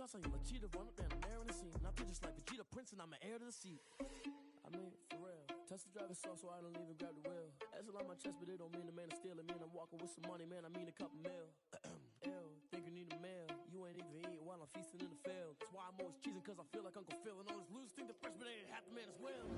shots on you like cheetah, run up and I'm air in the scene. And I feel just like Vegeta Prince and I'm an heir to the seat. I mean, for real. Touch the driver's soft so I don't even grab the wheel. That's on my chest, but it don't mean the man is stealing. Mean I'm walking with some money, man. I mean a couple mil. Ew, think you need a meal. You ain't even eating while I'm feasting in the field. That's why I'm always cheesing, cause I feel like Uncle Phil. And all those losers think the freshman ain't half the man as well.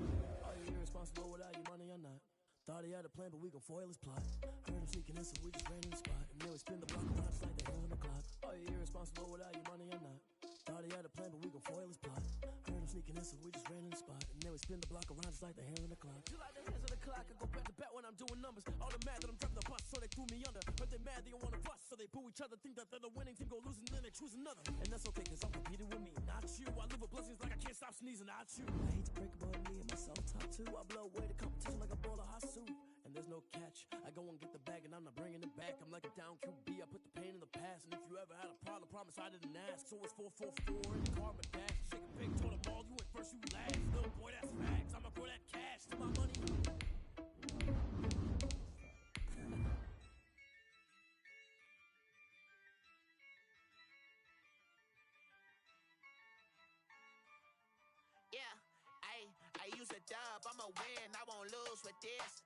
Are you irresponsible without your money or not? Thought he had a plan, but we gon' foil his plot. Heard him sneaking in, so we just ran in the spot. And then we spin the block around just like the hell on the clock. Are you irresponsible without your money or not? Thought he had a plan, but we gon' foil his plot. Heard him sneaking in, so we just ran in the spot. And then we spin the block around just like the hair on the clock. Till like the hands of the clock, I go back to back when I'm doing numbers. All the mad that I'm driving the bus, so they threw me under. But they mad, they don't wanna bust, so they boo each other. Think that they're the winning team, go losing, then they choose another. And that's okay, cause I'm competing with me, not you. I live with blessings like I can't stop sneezing, not you. I hate to break it, but me and myself top two. I blow away the competition like a bowl of hot soup. And there's no catch. I go and get the bag and I'm not bringing it back. I'm like a down QB. I put the pain in the past. And if you ever had a problem, promise I didn't ask. So it's 4-4-4 in the karma dash. Shake a big total ball. You went first, you last. Little boy, that's facts. I'ma throw that cash to my money. Yeah. I use a dub, I'ma win, I won't lose with this.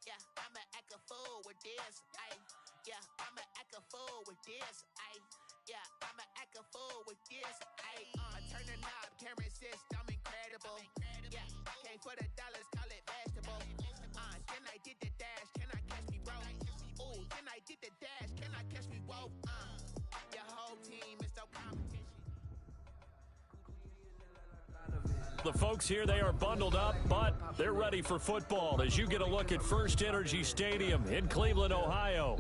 Yeah, I'ma act a fool with this. Yeah, I'ma act a fool with this. Yeah, I'ma act a fool with this. Turn the knob, can't resist, I'm incredible. Yeah, came for the dollars, call it vegetable. Then I did the dash, can I catch me, bro? Ooh, then I did the dash, can I catch me, whoa? Your whole team is no competition. The folks here, they are bundled up, but they're ready for football as you get a look at First Energy Stadium in Cleveland, Ohio.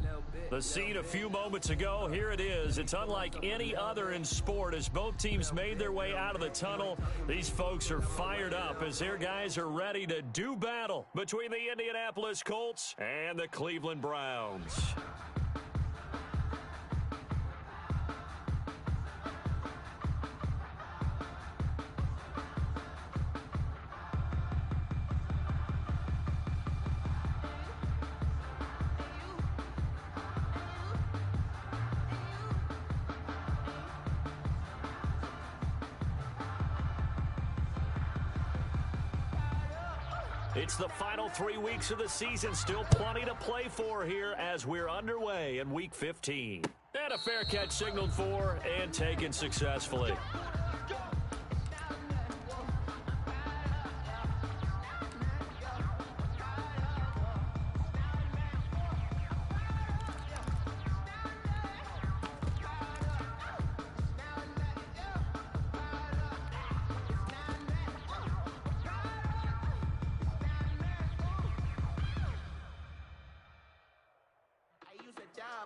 The scene a few moments ago, here it is. It's unlike any other in sport as both teams made their way out of the tunnel. These folks are fired up as their guys are ready to do battle between the Indianapolis Colts and the Cleveland Browns. It's the final 3 weeks of the season. Still plenty to play for here as we're underway in Week 15. And a fair catch signaled for and taken successfully.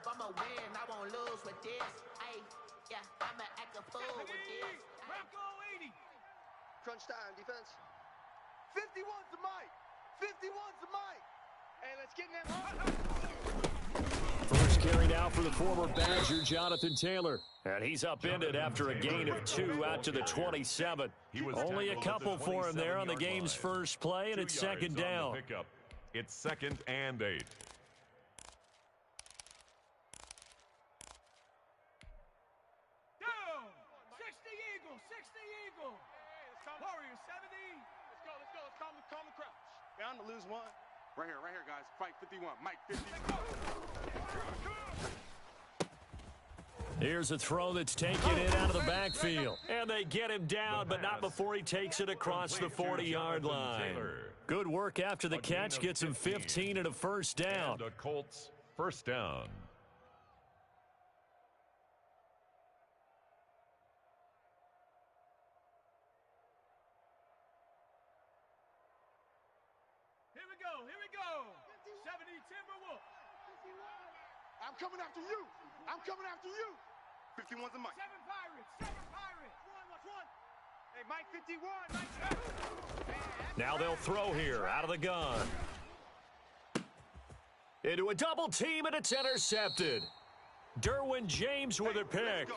I'ma win, I won't lose with this. Yeah, I'ma act a fool with this. Bronco 80. Crunch time, defense. 51's the mic. 51's the mic. Hey, let's get in that. First carry now for the former Badger, Jonathan Taylor. And he's upended after a gain of 2 out to the 27. Only a couple for him there on the game's first play, and it's second down. It's 2nd and 8. Down. 60 Eagle. Warriors 70. Let's go. Calm the crouch. Down to lose one. Right here, guys. Fight 51. Mike 50. Here's a throw that's taken in out of the backfield. And they get him down, but not before he takes it across the 40-yard line. Good work after the catch. Gets him 15 and a first down. And the Colts first down. Here we go. 70 Timberwolves. I'm coming after you. 51's the mic. 7 Pirates. Watch one. Hey, Mike 51. Now they'll throw here out of the gun. Into a double team, and it's intercepted. Derwin James with a pick.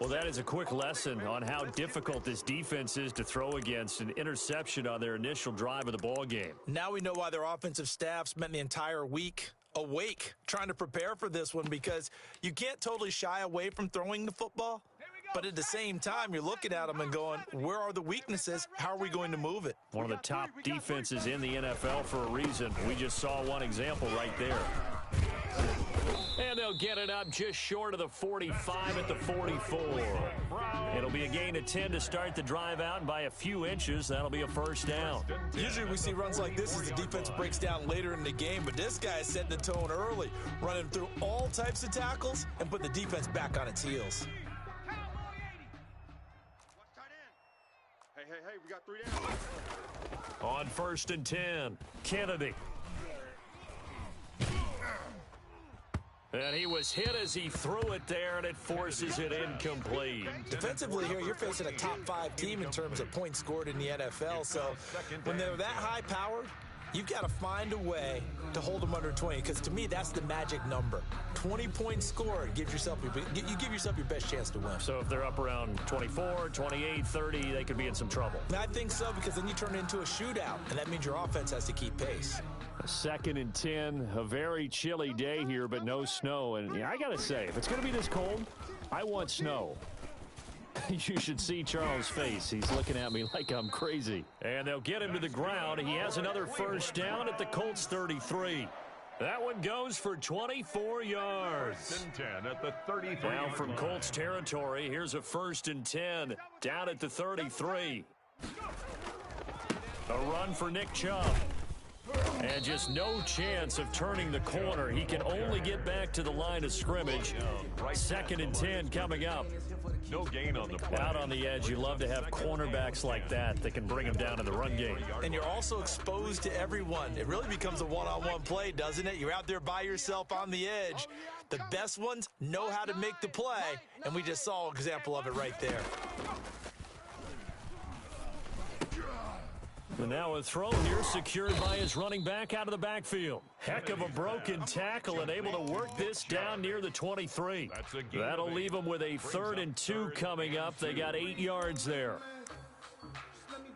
Well, that is a quick lesson on how difficult this defense is to throw against an interception on their initial drive of the ball game. Now we know why their offensive staff spent the entire week awake trying to prepare for this one, because you can't totally shy away from throwing the football. Here we go. But at the same time, you're looking at them and going, where are the weaknesses? How are we going to move it? One of the top defenses in the NFL for a reason. We just saw one example right there. And they'll get it up just short of the 45 at the 44. It'll be a gain of 10 to start the drive out, and by a few inches, that'll be a first down. Usually we see runs like this as the defense breaks down later in the game, but this guy is setting the tone early, running through all types of tackles and put the defense back on its heels. Hey, we got 3 down. On 1st and 10, Kennedy. And he was hit as he threw it there, and it forces it incomplete. Defensively here, you're facing a top 5 team in terms of points scored in the NFL. So when they're that high powered, you've got to find a way to hold them under 20, because to me, that's the magic number. 20 points scored, you give yourself your best chance to win. So if they're up around 24, 28, 30, they could be in some trouble. And I think so, because then you turn it into a shootout, and that means your offense has to keep pace. 2nd and 10, a very chilly day here, but no snow. And I got to say, if it's going to be this cold, I want snow. You should see Charles' face. He's looking at me like I'm crazy. And they'll get him to the ground. He has another first down at the Colts 33. That one goes for 24 yards. 1st and 10 at the 33. Now from Colts territory, here's a 1st and 10 down at the 33. A run for Nick Chubb. And just no chance of turning the corner. He can only get back to the line of scrimmage. 2nd and 10 coming up. No gain on the play. Out on the edge, you love to have cornerbacks like that can bring him down in the run game. And you're also exposed to everyone. It really becomes a one-on-one play, doesn't it? You're out there by yourself on the edge. The best ones know how to make the play, and we just saw an example of it right there. And now a throw here secured by his running back out of the backfield. Heck of a broken tackle and able to work this down near the 23. That'll leave them with a 3rd and 2 coming up. They got 8 yards there. Let me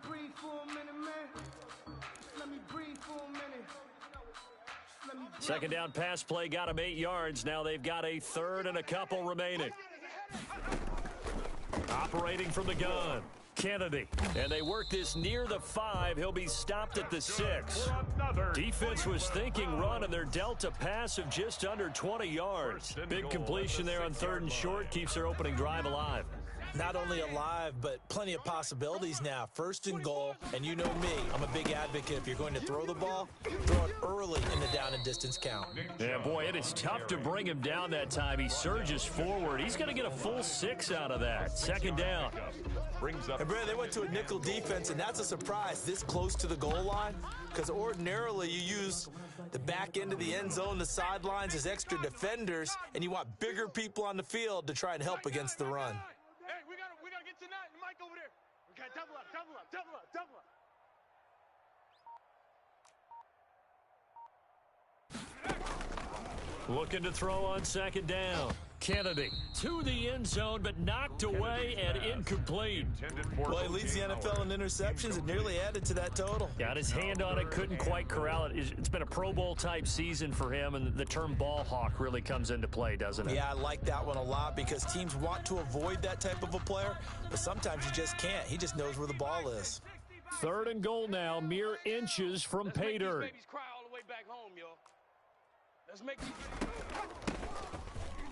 breathe for a minute, man. Let me breathe for a minute. 2nd down pass play got him 8 yards. Now they've got a 3rd and a couple remaining. Operating from the gun, Kennedy. And they work this near the 5. He'll be stopped at the 6. Defense was thinking run, and they're dealt a pass of just under 20 yards. Big completion there on 3rd and short keeps their opening drive alive. Not only alive, but plenty of possibilities now. 1st and goal, and you know me, I'm a big advocate. If you're going to throw the ball, throw it early in the down and distance count. Yeah, boy, it is tough to bring him down that time. He surges forward. He's going to get a full 6 out of that. 2nd down. And Brad, they went to a nickel defense, and that's a surprise this close to the goal line, because ordinarily you use the back end of the end zone, the sidelines as extra defenders, and you want bigger people on the field to try and help against the run. We gotta get to Mike over there. Okay, double up. Looking to throw on 2nd down. Kennedy to the end zone, but knocked away and incomplete. Well, he leads the NFL in interceptions and nearly added to that total. Got his hand on it, couldn't quite corral it. It's been a Pro Bowl type season for him, and the term ball hawk really comes into play, doesn't it? Yeah, I like that one a lot, because teams want to avoid that type of a player, but sometimes you just can't. He just knows where the ball is. 3rd and goal now, mere inches from pay dirt. Babies cry all the way back home, yo. Let's make these.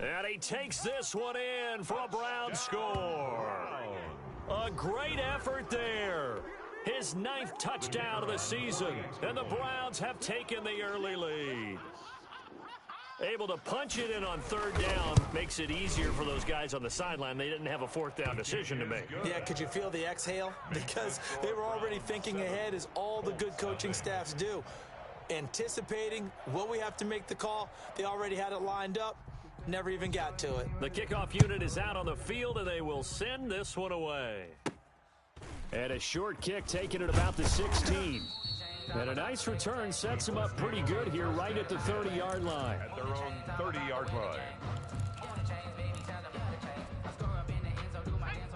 And he takes this one in for a Brown score. A great effort there. His 9th touchdown of the season. And the Browns have taken the early lead. Able to punch it in on 3rd down makes it easier for those guys on the sideline. They didn't have a 4th down decision to make. Yeah, could you feel the exhale? Because they were already thinking ahead, as all the good coaching staffs do. Anticipating what we have to make the call. They already had it lined up. Never even got to it. The kickoff unit is out on the field, and they will send this one away. And a short kick taken at about the 16. And a nice return sets them up pretty good here right at the 30-yard line. At their own 30-yard line.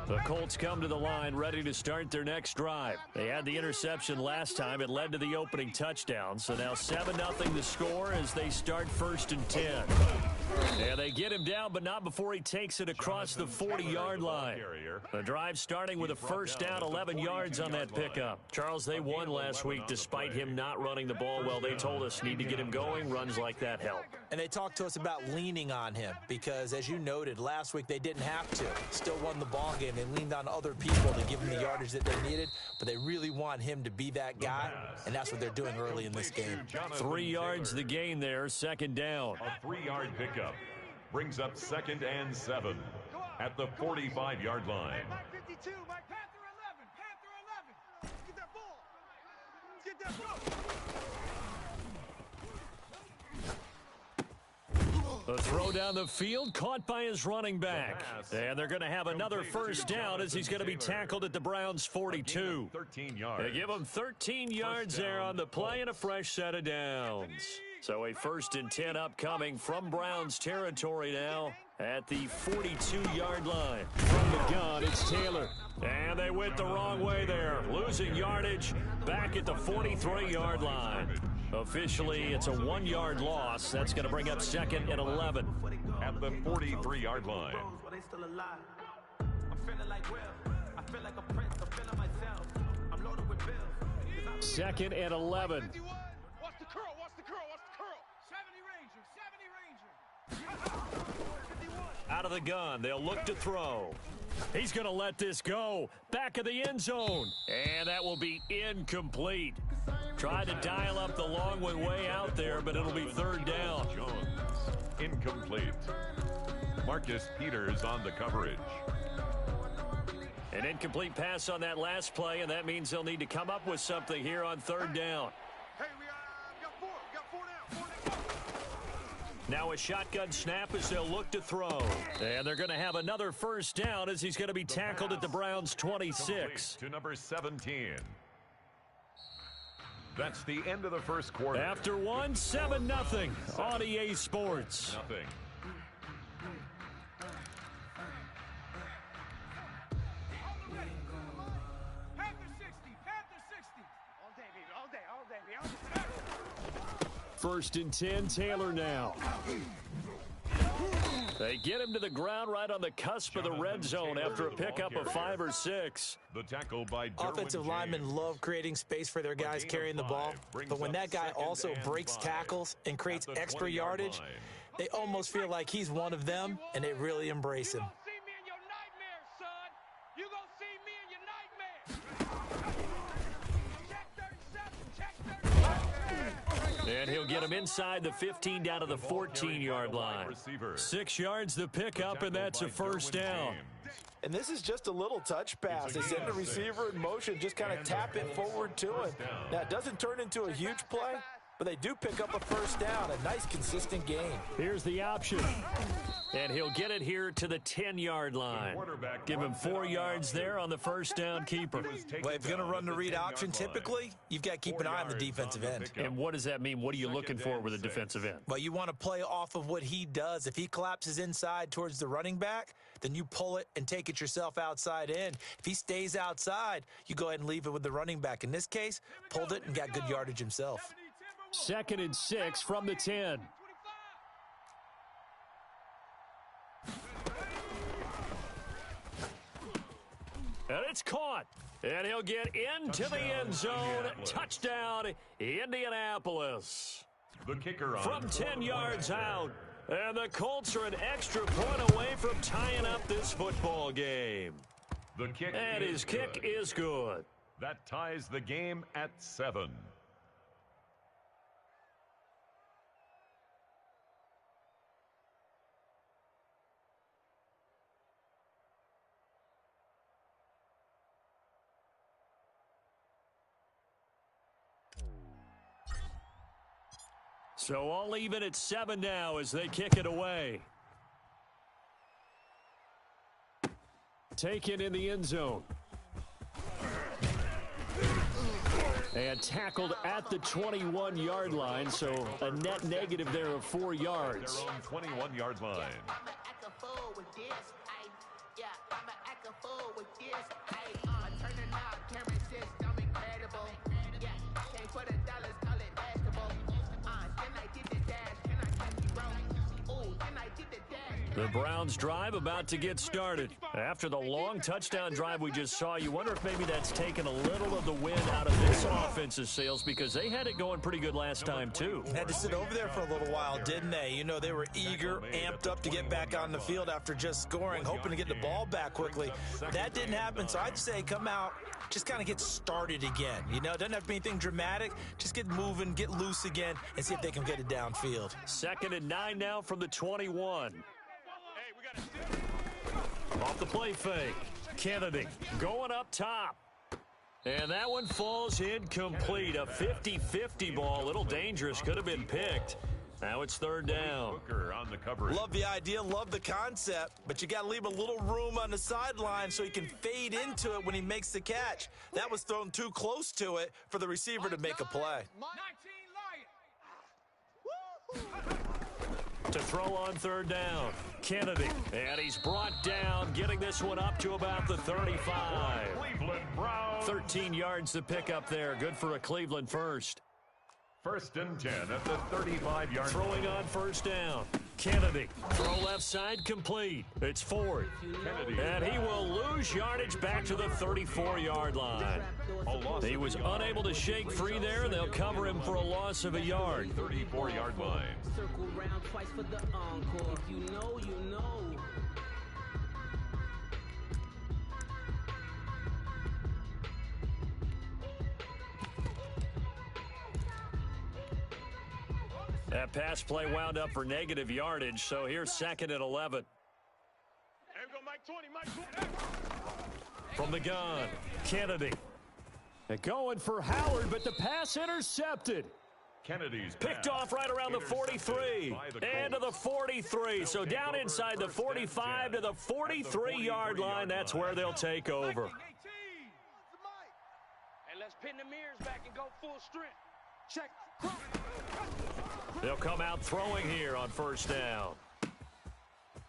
The Colts come to the line ready to start their next drive. They had the interception last time. It led to the opening touchdown. So now 7-0 the score as they start 1st and 10. And they get him down, but not before he takes it across the 40-yard line. The drive starting with a first down, 11 yards on that pickup. Charles, they won last week despite him not running the ball well. They told us need to get him going. Runs like that help. And they talked to us about leaning on him because, as you noted, last week they didn't have to. Still won the ball game. They leaned on other people to give him the yardage that they needed, but they really want him to be that guy, and that's what they're doing early in this game. 3 yards the gain there, second down. A 3-yard pickup brings up 2nd and 7 at the 45-yard line. Mike 52, Mike Panther 11, Panther 11. Let's get that ball. Let's get that ball. The throw down the field, caught by his running back. And they're going to have another first down as he's going to be tackled at the Browns' 42. 13 yards. They give him 13 yards there on the play and a fresh set of downs. So a 1st and 10 upcoming from Browns territory now at the 42-yard line. From the gun, it's Taylor. And they went the wrong way there, losing yardage back at the 43-yard line. Officially, it's a 1-yard loss. That's going to bring up 2nd and 11. At the 43-yard line. Second and 11. Watch the curl, watch the curl, watch the curl. 70 Ranger, 70 Ranger. Out of the gun, they'll look to throw. He's going to let this go. Back of the end zone. And that will be incomplete. Tried to dial up the long one way out there, but it'll be 3rd down. Jones, incomplete. Marcus Peters on the coverage. An incomplete pass on that last play, and that means they'll need to come up with something here on 3rd down. Hey, we got four down. Now a shotgun snap as they'll look to throw. And they're going to have another first down as he's going to be tackled at the Browns' 26. To number 17. That's the end of the first quarter. After 7-0 on EA Sports. Nothing. Panther 60, Panther 60. All day, baby, all day, baby. 1st and 10, Taylor now. They get him to the ground right on the cusp of the red zone after a pickup of 5 or 6. The tackle by Offensive linemen love creating space for their guys carrying the ball, but when that guy also breaks tackles and creates extra yardage, they almost feel like he's one of them, and they really embrace him. You gonna see me in your nightmares, son. You gonna see me in your nightmares. Check 37, check 37. And he'll get him inside the 15 down to the 14-yard line. 6 yards the pickup, and that's a first down. And this is just a little touch pass. They send the receiver in motion, just kind of tap it forward to him. Now, it doesn't turn into a huge play, but they do pick up a first down, a nice, consistent gain. Here's the option. And he'll get it here to the 10-yard line. Give him 4 yards there on the first down keeper. Well, if you're going to run the read option, typically, you've got to keep an eye on the defensive end. And what does that mean? What are you looking for with a defensive end? Well, you want to play off of what he does. If he collapses inside towards the running back, then you pull it and take it yourself outside in. If he stays outside, you go ahead and leave it with the running back. In this case, pulled it and got good yardage himself. 2nd and 6 from the 10. And it's caught. And he'll get into the end zone. Touchdown, Indianapolis. The kicker on From 10 yards out. And the Colts are an extra point away from tying up this football game. The kick And his kick is good. That ties the game at 7. So all even at 7 now as they kick it away. Taken in the end zone. And tackled at the 21-yard line, so a net negative there of 4 yards. Their own 21-yard line. I'ma act a fool with this. Yeah, I'ma act a fool with this. Turn the knob, camera system incredible. Yeah, can't put a dollars, call it basketball. Then I did the dash, can I catch you roll? Ooh, then I The Browns drive about to get started. After the long touchdown drive we just saw, you wonder if maybe that's taken a little of the wind out of this offense's sails because they had it going pretty good last time too. Had to sit over there for a little while, didn't they? You know, they were eager, amped up to get back on the field after just scoring, hoping to get the ball back quickly. That didn't happen, so I'd say come out, just kind of get started again. You know, it doesn't have to be anything dramatic. Just get moving, get loose again, and see if they can get it downfield. 2nd and 9 now from the 21. Off the play fake. Kennedy going up top. And that one falls incomplete. A 50-50 ball. A little dangerous. Could have been picked. Now it's 3rd down. On the coverage. Love the idea, love the concept, but you got to leave a little room on the sideline so he can fade into it when he makes the catch. That was thrown too close to it for the receiver to make a play. 19 To throw on 3rd down. Kennedy. And he's brought down, getting this one up to about the 35. Cleveland Browns. 13 yards to pick up there. Good for a Cleveland first. 1st and 10 at the 35-yard Throwing on 1st down. Kennedy. Throw left side complete. It's Ford. Kennedy. And he will lose yardage back to the 34-yard line. He was unable to shake free there. They'll cover him for a loss of a yard. 34-yard line. Circle round twice for the encore. If you know, you know. That pass play wound up for negative yardage, so here's 2nd and 11. There we go, Mike 20, Mike 20. From the gun, Kennedy. And going for Howard, but the pass intercepted. Kennedy's Picked pass off right around the 43. And to the 43. So down inside the 45 to the 43-yard line. That's where they'll take over. And let's pin the mirrors back and go full strength. Check. They'll come out throwing here on 1st down.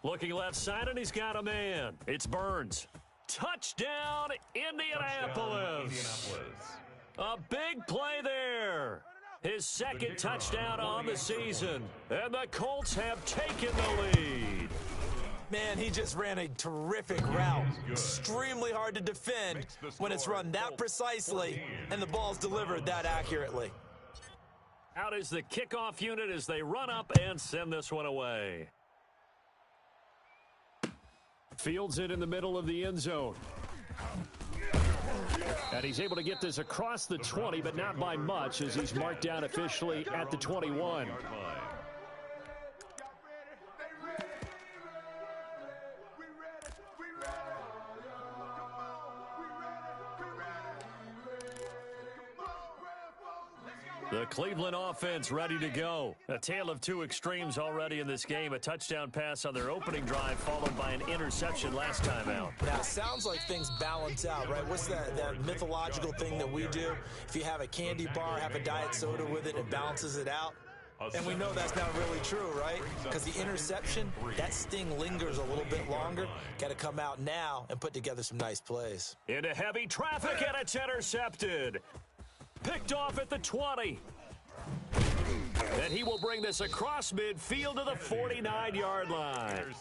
Looking left side, and he's got a man. It's Burns. Touchdown, Indianapolis. A big play there. His 2nd touchdown on the season. And the Colts have taken the lead. Man, he just ran a terrific route. Extremely hard to defend when it's run that precisely and the ball's delivered that accurately. Out is the kickoff unit as they run up and send this one away. Fields it in the middle of the end zone. And he's able to get this across the 20, but not by much as he's marked down officially at the 21. The Cleveland offense ready to go. A tale of two extremes already in this game. A touchdown pass on their opening drive followed by an interception last time out. Now, it sounds like things balance out, right? What's that mythological thing that we do? If you have a candy bar, have a diet soda with it, it balances it out. And we know that's not really true, right? Because the interception, that sting lingers a little bit longer. Got to come out now and put together some nice plays. Into heavy traffic, and it's intercepted. Picked off at the 20. And he will bring this across midfield to the 49-yard line.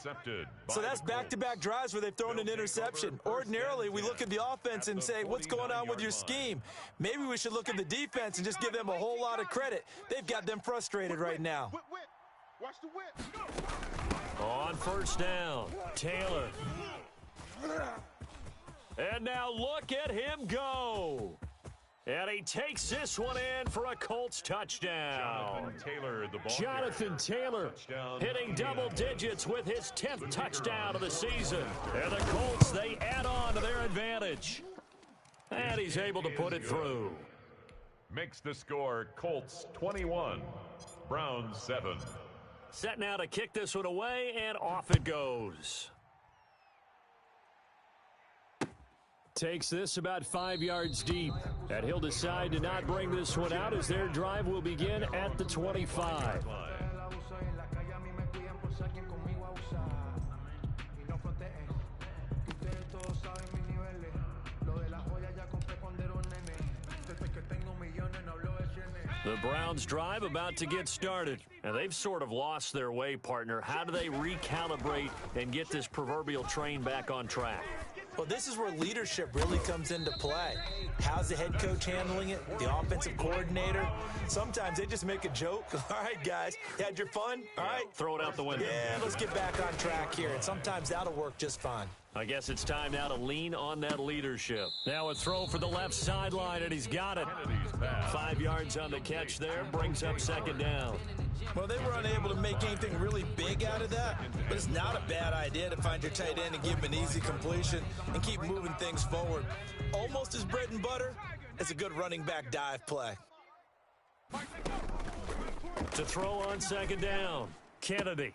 So that's back-to-back drives where they've thrown an interception. Ordinarily, we look at the offense and say, what's going on with your scheme? Maybe we should look at the defense and just give them a whole lot of credit. They've got them frustrated right now. Watch the whip. On 1st down, Taylor. And now look at him go. And he takes this one in for a Colts touchdown. Jonathan Taylor hitting double digits with his 10th touchdown of the season. And the Colts, they add on to their advantage. And he's able to put it through. Makes the score Colts 21, Browns 7. Set now to kick this one away, and off it goes. Takes this about 5 yards deep, and he'll decide to not bring this one out as their drive will begin at the 25. The Browns drive about to get started. And they've sort of lost their way, partner. How do they recalibrate and get this proverbial train back on track? Well, this is where leadership really comes into play. How's the head coach handling it? The offensive coordinator? Sometimes they just make a joke. All right, guys, you had your fun? All right. Throw it out the window. Yeah, let's get back on track here. And sometimes that'll work just fine. I guess it's time now to lean on that leadership. Now a throw for the left sideline, and he's got it. 5 yards on the catch there, brings up second down. Well, they were unable to make anything really big out of that, but it's not a bad idea to find your tight end and give him an easy completion and keep moving things forward. Almost as bread and butter as a good running back dive play. To throw on second down, Kennedy.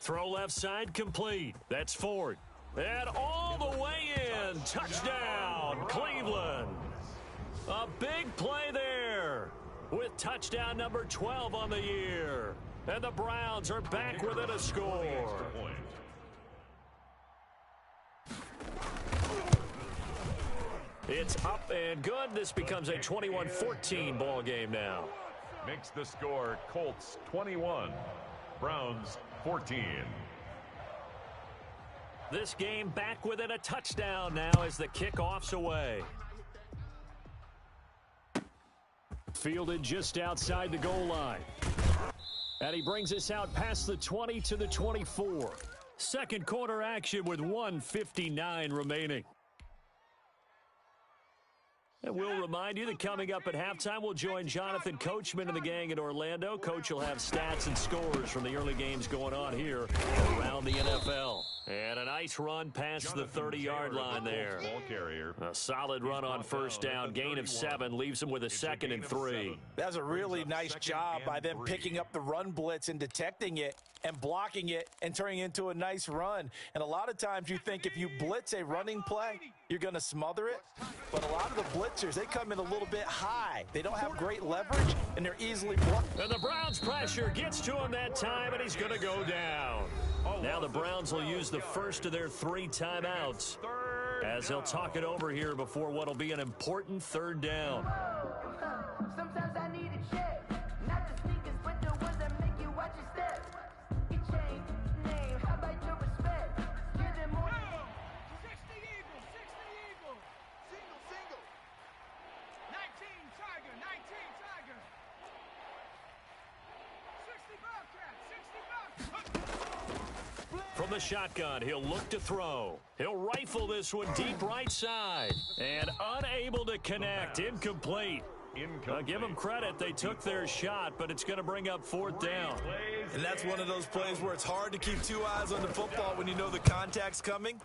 Throw left side complete. That's Ford. And all the way in. Touchdown, Cleveland. A big play there with touchdown number 12 on the year. And the Browns are back within a score. It's up and good. This becomes a 21-14 ball game now. Makes the score Colts 21, Browns 14. This game back within a touchdown now as the kickoff's away. Fielded just outside the goal line. And he brings us out past the 20 to the 24. Second quarter action with 1:59 remaining. And we'll remind you that coming up at halftime, we'll join Jonathan Coachman and the gang in Orlando. Coach will have stats and scores from the early games going on here around the NFL. And a nice run past the 30-yard line there. A solid run on first down. Gain of 7 leaves him with a 2nd and 3. That's a really nice job by them picking up the run blitz and detecting it and blocking it and turning it into a nice run. And a lot of times you think if you blitz a running play, you're going to smother it. But a lot of the blitzers, they come in a little bit high. They don't have great leverage, and they're easily blocked. And the Browns pressure gets to him that time, and he's going to go down. Now the Browns will use the first of their 3 timeouts as they'll talk it over here before what will be an important 3rd down. Sometimes I need a check, not the sneakers, but the ones that make you watch your step. Your chain, name, how about your respect? Give them more. 60 Eagles, 60 Eagles. Single. 19 Tiger, 19 Tiger. 60 Bobcat, 60 Bobcat. From the shotgun, he'll look to throw. He'll rifle this one deep right side. And unable to connect. Incomplete. Give them credit. They took their shot, but it's going to bring up 4th down. And that's one of those plays where it's hard to keep 2 eyes on the football when you know the contact's coming,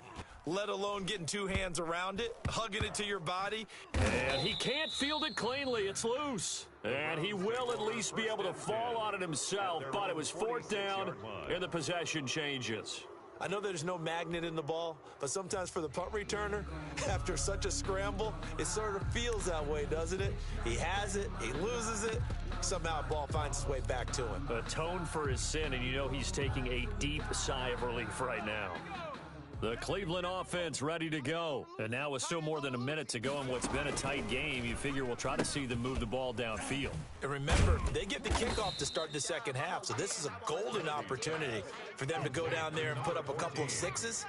let alone getting 2 hands around it, hugging it to your body. And he can't field it cleanly. It's loose. And he will at least be able to fall on it himself, but it was 4th down, and the possession changes. I know there's no magnet in the ball, but sometimes for the punt returner, after such a scramble, it sort of feels that way, doesn't it? He has it, he loses it, somehow the ball finds its way back to him. Atone for his sin, and you know he's taking a deep sigh of relief right now. The Cleveland offense ready to go. And now with still more than a minute to go in what's been a tight game, you figure we'll try to see them move the ball downfield. And remember, they get the kickoff to start the second half, so this is a golden opportunity for them to go down there and put up a couple of 6s.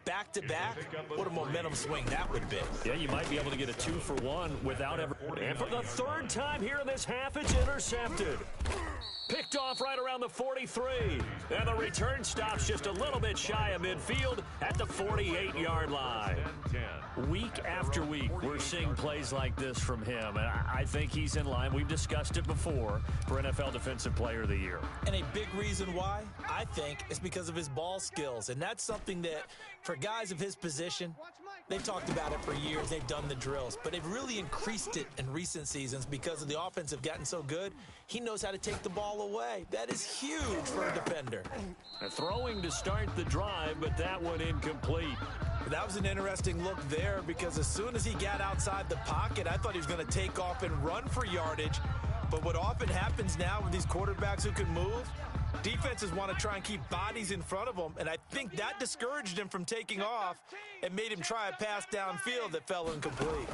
Back-to-back, what a momentum swing that would be. Yeah, you might be able to get a 2-for-1 without ever. And for the 3rd time here in this half, it's intercepted. Picked off right around the 43. And the return stops just a little bit shy of midfield at the 48-yard line. Week after week, we're seeing plays like this from him. And I think he's in line. We've discussed it before for NFL Defensive Player of the Year. And a big reason why, I think, is because of his ball skills. And that's something that, for guys of his position, they've talked about it for years. They've done the drills. But they've really increased it in recent seasons because of the offense have gotten so good. He knows how to take the ball away. That is huge for a defender. Throwing to start the drive, but that one incomplete. That was an interesting look there because as soon as he got outside the pocket, I thought he was going to take off and run for yardage. But what often happens now with these quarterbacks who can move, defenses want to try and keep bodies in front of them, and I think that discouraged him from taking off and made him try a pass downfield that fell incomplete.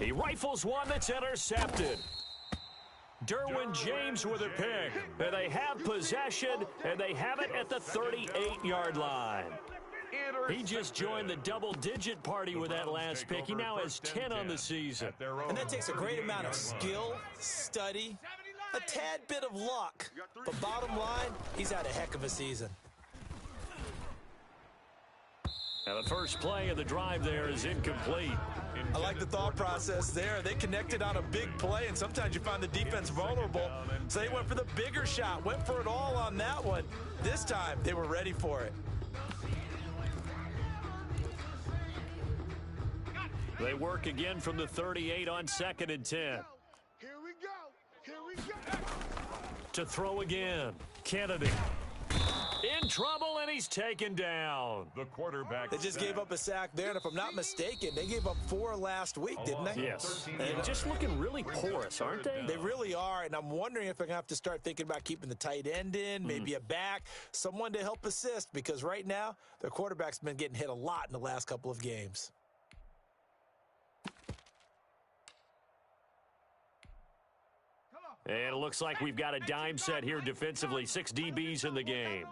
He rifles one that's intercepted. Derwin James with a pick. And they have possession, and they have it at the 38-yard line. He just joined the double-digit party with that last pick. He now has 10 on the season. And that takes a great amount of skill, study, a tad bit of luck. But bottom line, he's had a heck of a season. Now the first play of the drive there is incomplete. I like the thought process there. They connected on a big play, and sometimes you find the defense vulnerable. So they went for the bigger shot, went for it all on that one. This time, they were ready for it. They work again from the 38 on 2nd and 10. Here we go. Here we go. To throw again. Kennedy. In trouble, and he's taken down. The quarterback. They just gave up a sack there, and if I'm not mistaken, they gave up 4 last week, didn't they? Yes. And just looking really porous, aren't they? They really are, and I'm wondering if they're going to have to start thinking about keeping the tight end in, maybe a back, someone to help assist, because right now, their quarterback's been getting hit a lot in the last couple of games. And it looks like we've got a dime set here defensively. 6 DBs in the game.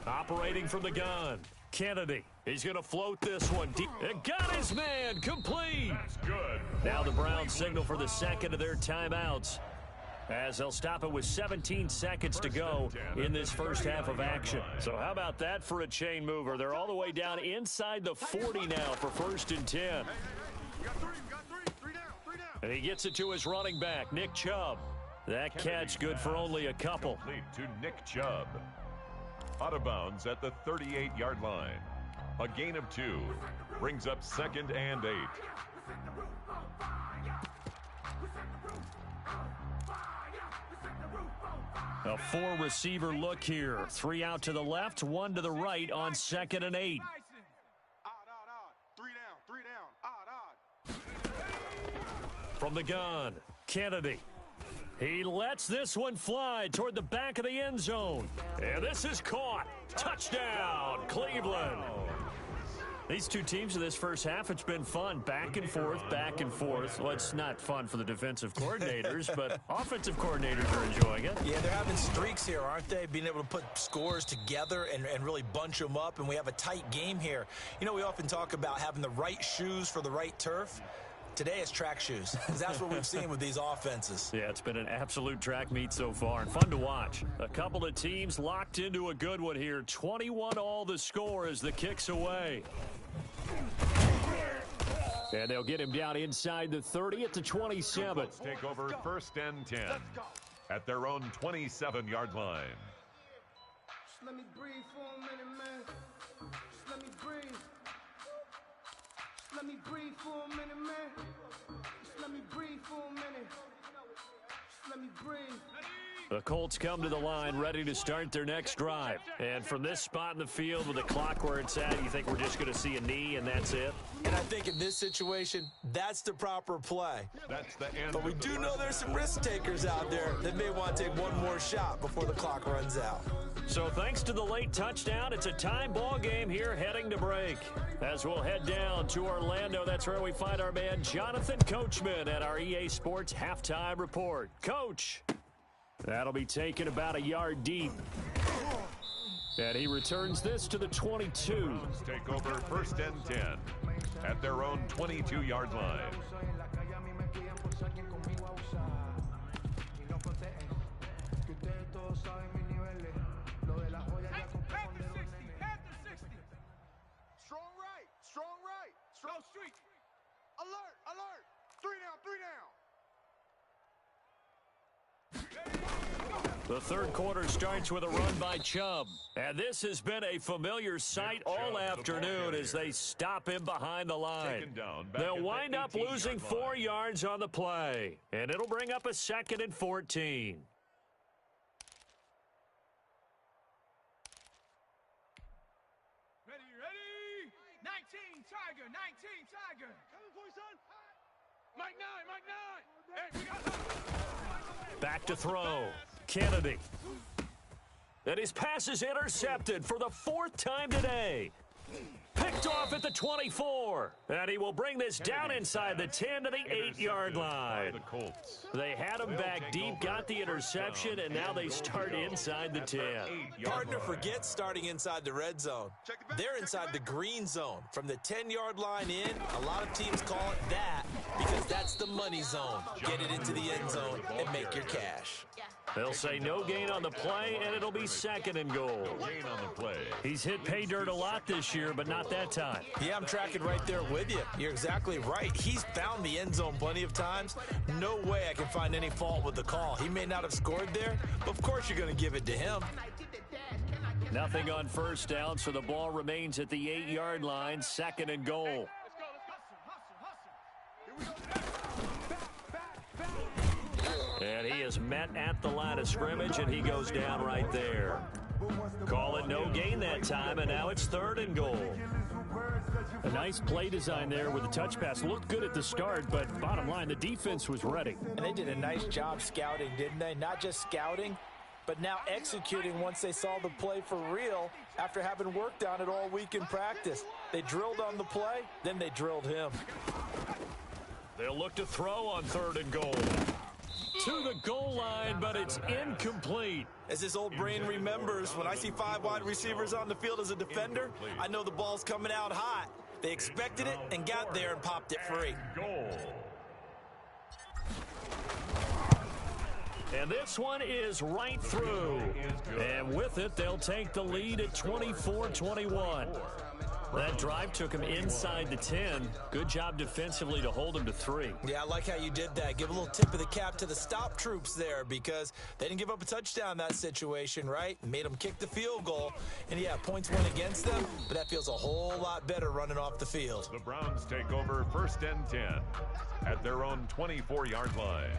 Operating from the gun. Kennedy. He's going to float this one deep. And got his man. Complete. That's good. Now the Browns signal for the second of their timeouts, as they'll stop it with 17 seconds to go in this first half of action. So how about that for a chain mover? They're all the way down inside the 40 now for 1st and 10. And he gets it to his running back, Nick Chubb. That catch good for only a couple. Complete to Nick Chubb. Out of bounds at the 38-yard line. A gain of 2. Brings up 2nd and 8. A 4-receiver look here. 3 out to the left, 1 to the right on 2nd and 8. From the gun, Kennedy. He lets this one fly toward the back of the end zone. And this is caught. Touchdown, Cleveland. These two teams in this first half, it's been fun. Back and forth, back and forth. Well, it's not fun for the defensive coordinators, but offensive coordinators are enjoying it. Yeah, they're having streaks here, aren't they? Being able to put scores together and really bunch them up, and we have a tight game here. You know, we often talk about having the right shoes for the right turf. Today it's track shoes, because that's what we've seen with these offenses. Yeah, it's been an absolute track meet so far, and fun to watch. A couple of teams locked into a good one here. 21-all the score as the kick's away. And they'll get him down inside the 30 at the 27. Let's take over 1st and 10 at their own 27-yard line. Just let me breathe for a minute, man. Just let me breathe. Just let me breathe for a minute, man. Just let me breathe for a minute. Just let me breathe. The Colts come to the line ready to start their next drive. And from this spot in the field with the clock where it's at, you think we're just going to see a knee and that's it? And I think in this situation, that's the proper play. That's the end. But we do know there's some risk takers out there that may want to take one more shot before the clock runs out. So thanks to the late touchdown, it's a time ball game here heading to break. As we'll head down to Orlando, that's where we find our man Jonathan Coachman at our EA Sports Halftime Report. Coach. That'll be taken about a yard deep. And he returns this to the 22. Let's take over 1st and 10 at their own 22-yard line. Strong right. Strong right. Strong street. Alert. Alert. 3 down. 3 down. The third quarter starts with a run by Chubb. And this has been a familiar sight all afternoon as they stop him behind the line. They'll wind up losing 4 yards on the play. And it'll bring up a 2nd and 14. Ready, ready. 19, Tiger, 19, Tiger. Coming for you, son. Mike 9, Mike 9. Hey, we got Back to throw. Kennedy. And his pass is intercepted for the 4th time today. Pick Picked off at the 24. And he will bring this down inside the 10 to the 8-yard line. They had him back deep, got the interception, and now they start inside the 10. Partner forgets starting inside the red zone. They're inside the green zone. From the 10-yard line in, a lot of teams call it that because that's the money zone. Get it into the end zone and make your cash. They'll say no gain on the play, and it'll be 2nd and goal. Gain on the play. He's hit pay dirt a lot this year, but not that time. Yeah, I'm tracking right there with you. You're exactly right. He's found the end zone plenty of times. No way I can find any fault with the call. He may not have scored there, but of course you're going to give it to him. Nothing on first down, so the ball remains at the 8-yard line, 2nd and goal. And he is met at the line of scrimmage, and he goes down right there. Call it no gain that time, and now it's 3rd and goal. A nice play design there with the touch pass. Looked good at the start, but bottom line, the defense was ready. And they did a nice job scouting, didn't they? Not just scouting, but now executing once they saw the play for real after having worked on it all week in practice. They drilled on the play, then they drilled him. They'll look to throw on 3rd and goal. To the goal line, but it's incomplete. As his old brain remembers, when I see 5 wide receivers on the field as a defender, I know the ball's coming out hot. They expected it and got there and popped it free. Goal. And this one is right through. And with it, they'll take the lead at 24-21. That drive took him inside the 10. Good job defensively to hold him to 3. Yeah, I like how you did that. Give a little tip of the cap to the stop troops there because they didn't give up a touchdown in that situation, right? Made them kick the field goal. And, yeah, points went against them, but that feels a whole lot better running off the field. The Browns take over 1st and 10 at their own 24-yard line.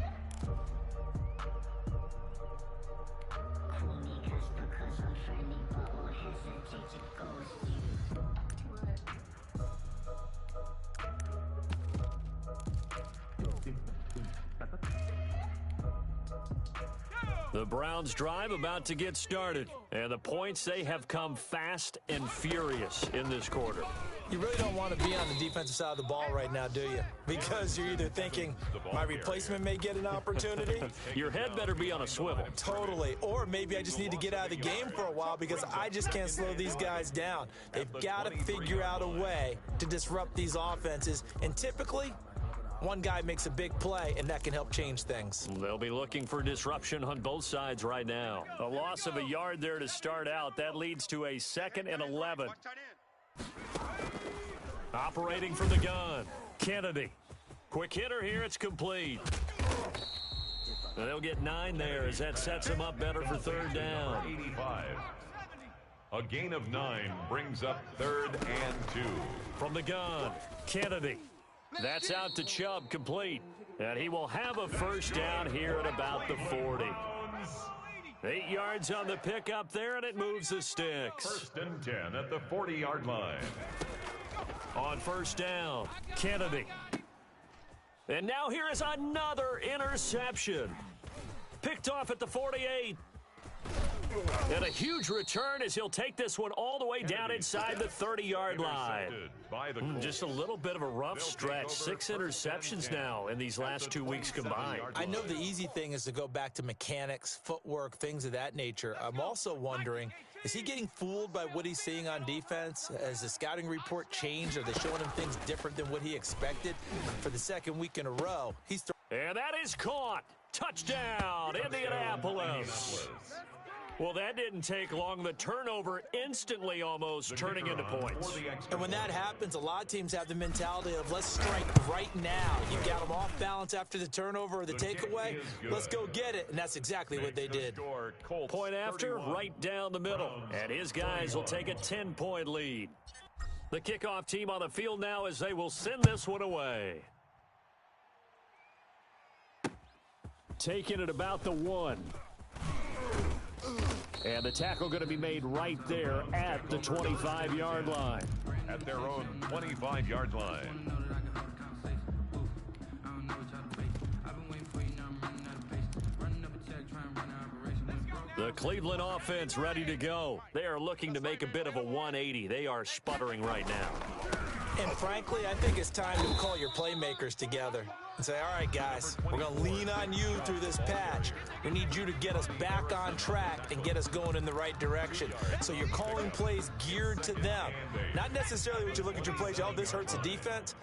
The Browns drive about to get started, and the points, they have come fast and furious in this quarter. You really don't want to be on the defensive side of the ball right now, do you? Because you're either thinking, my replacement may get an opportunity. Your head better be on a swivel. Totally. Or maybe I just need to get out of the game for a while because I just can't slow these guys down. They've got to figure out a way to disrupt these offenses. And typically, one guy makes a big play, and that can help change things. They'll be looking for disruption on both sides right now. A loss of a yard there to start out. That leads to a 2nd and 11. Operating from the gun, Kennedy. Quick hitter here, it's complete. They'll get 9 there as that sets them up better for 3rd down. 85. A gain of 9 brings up 3rd and 2. From the gun, Kennedy. That's out to Chubb, complete. And he will have a 1st down here at about the 40. 8 yards on the pickup there, and it moves the sticks. 1st and 10 at the 40-yard line. On 1st down, Kennedy. And now here is another interception. Picked off at the 48. And a huge return as he'll take this one all the way down inside the 30-yard line. Just a little bit of a rough stretch. 6 interceptions now in these last 2 weeks combined. I know the easy thing is to go back to mechanics, footwork, things of that nature. I'm also wondering, is he getting fooled by what he's seeing on defense? Has the scouting report changed? Are they showing him things different than what he expected? For the 2nd week in a row, and that is caught. Touchdown, Indianapolis. Well, that didn't take long. The turnover instantly almost turning into points. And when that happens, a lot of teams have the mentality of let's strike right now. You got them off balance after the turnover or the takeaway. Let's go get it. And that's exactly what they did. Point after, right down the middle. And his guys will take a 10-point lead. The kickoff team on the field now as they will send this one away. Taking it about the 1. And the tackle going to be made right there at the 25-yard line. At their own 25-yard line. The The Cleveland offense ready to go. They are looking to make a bit of a 180. They are sputtering right now. And frankly, I think it's time to call your playmakers together and say, all right, guys, we're going to lean on you through this patch. We need you to get us back on track and get us going in the right direction. So you're calling plays geared to them. Not necessarily when you look at your plays, oh, this hurts the defense.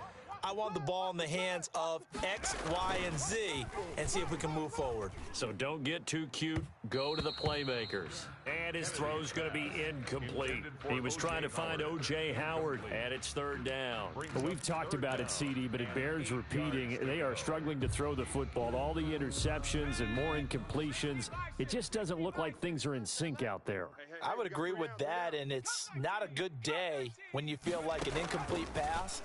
I want the ball in the hands of X, Y, and Z and see if we can move forward. So don't get too cute. Go to the playmakers. And his throw's going to be incomplete. He was trying to find O.J. Howard, and it's third down. Well, we've talked about it, CD, but it bears repeating. They are struggling to throw the football. All the interceptions and more incompletions. It just doesn't look like things are in sync out there. I would agree with that, and it's not a good day when you feel like an incomplete pass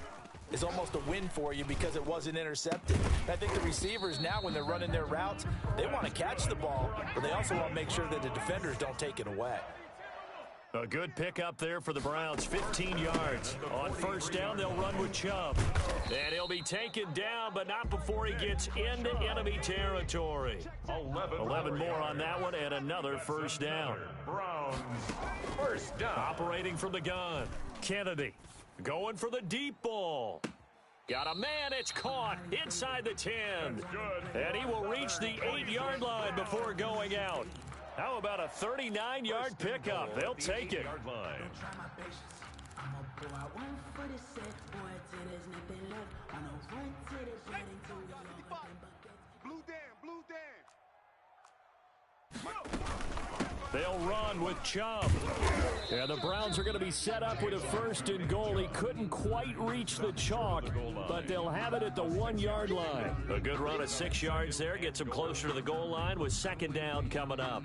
is almost a win for you because it wasn't intercepted. I think the receivers now, when they're running their routes, they want to catch the ball, but they also want to make sure that the defenders don't take it away. A good pickup there for the Browns, 15 yards. On first down, they'll run with Chubb. And he'll be taken down, but not before he gets into enemy territory. 11 more on that one, and another first down. Browns, first down. Operating from the gun, Kennedy. Going for the deep ball. Got a man, it's caught inside the 10. And he will reach the 8-yard line before going out. How about a 39-yard pickup? They'll take it. They'll run with Chubb. Yeah, the Browns are going to be set up with a first and goal. He couldn't quite reach the chalk, but they'll have it at the 1-yard line. A good run of 6 yards there. Gets them closer to the goal line with second down coming up.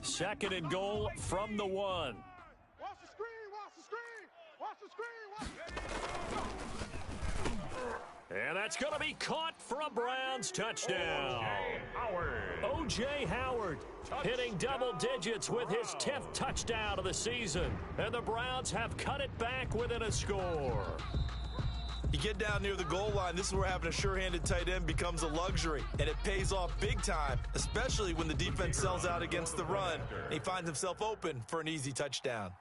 Second and goal from the 1. Watch the screen, watch the screen, watch the screen, watch the... And that's going to be caught for a Browns touchdown. O.J. Howard hitting double digits with his 10th touchdown of the season. And the Browns have cut it back within a score. You get down near the goal line, this is where having a sure-handed tight end becomes a luxury, and it pays off big time, especially when the defense sells out against the run, and he finds himself open for an easy touchdown.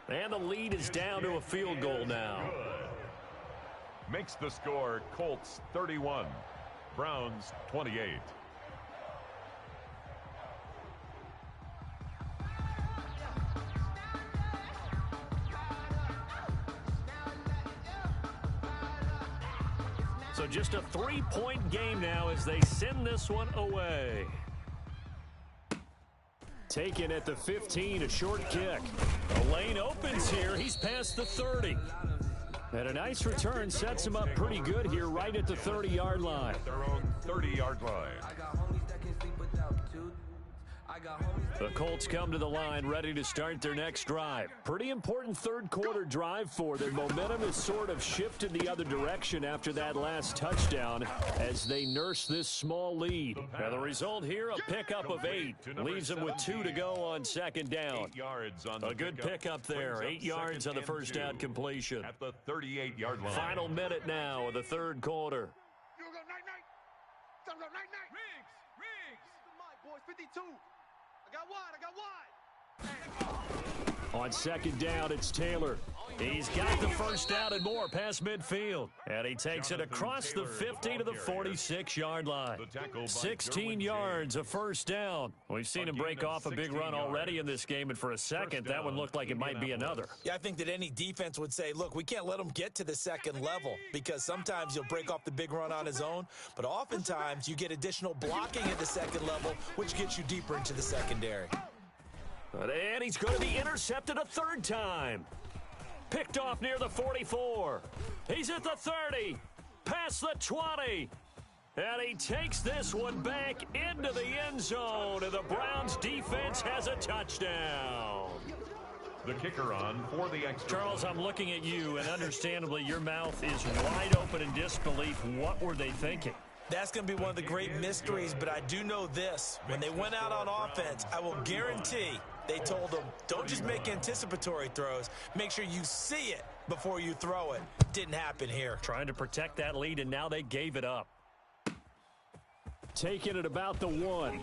And the lead is down to a field goal now. Makes the score Colts 31, Browns 28. So just a 3-point game now as they send this one away. Taken at the 15, a short kick. The lane opens here. He's past the 30. And a nice return sets him up pretty good here right at the 30-yard line. Their own 30-yard line. The Colts come to the line ready to start their next drive. Pretty important third quarter drive for them. Momentum has sort of shifted the other direction after that last touchdown as they nurse this small lead. Now the result here, a pickup of 8. Leaves them with 2 to go on second down. 8 yards on the a good pickup there. 8 yards on the first down completion. At the 38-yard line. Final minute now of the third quarter. You go night-night. Time to go night-night. Riggs. My boys, 52. I got wide. On second down, it's Taylor. He's got the first down and more past midfield. And he takes it across the 50 to the 46-yard line. 16 yards, a first down. We've seen him break off a big run already in this game, and for a second, that one looked like it might be another. Yeah, I think that any defense would say, look, we can't let him get to the second level because sometimes he'll break off the big run on his own, but oftentimes you get additional blocking at the second level, which gets you deeper into the secondary. And he's going to be intercepted a third time. Picked off near the 44. He's at the 30. Past the 20. And he takes this one back into the end zone. And the Browns defense has a touchdown. The kicker on for the extra. Charles, I'm looking at you, and understandably, your mouth is wide open in disbelief. What were they thinking? That's going to be one of the great mysteries, but I do know this. When they went out on offense, I will guarantee they told them, don't just make anticipatory throws. Make sure you see it before you throw it. Didn't happen here. Trying to protect that lead, and now they gave it up. Taking it about the 1.